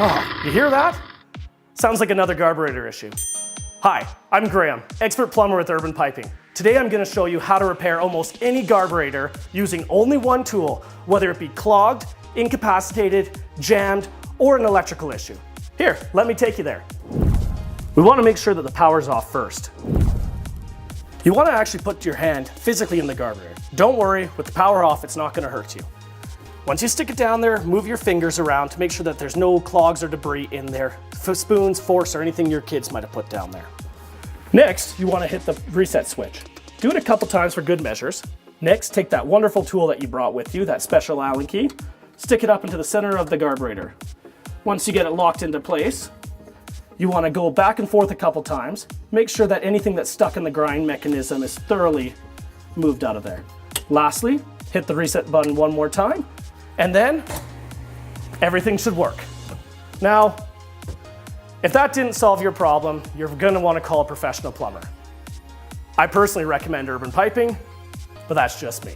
Oh, you hear that? Sounds like another Garburator issue. Hi, I'm Graham, expert plumber with Urban Piping. Today I'm going to show you how to repair almost any Garburator using only one tool, whether it be clogged, incapacitated, jammed, or an electrical issue. Here, let me take you there. We want to make sure that the power's off first. You want to actually put your hand physically in the Garburator. Don't worry, with the power off, it's not going to hurt you. Once you stick it down there, move your fingers around to make sure that there's no clogs or debris in there, spoons, forks, or anything your kids might have put down there. Next, you want to hit the reset switch. Do it a couple times for good measures. Next, take that wonderful tool that you brought with you, that special Allen key, stick it up into the center of the Garburator. Once you get it locked into place, you want to go back and forth a couple times. Make sure that anything that's stuck in the grind mechanism is thoroughly moved out of there. Lastly, hit the reset button one more time, and then everything should work. Now, if that didn't solve your problem, you're going to want to call a professional plumber. I personally recommend Urban Piping, but that's just me.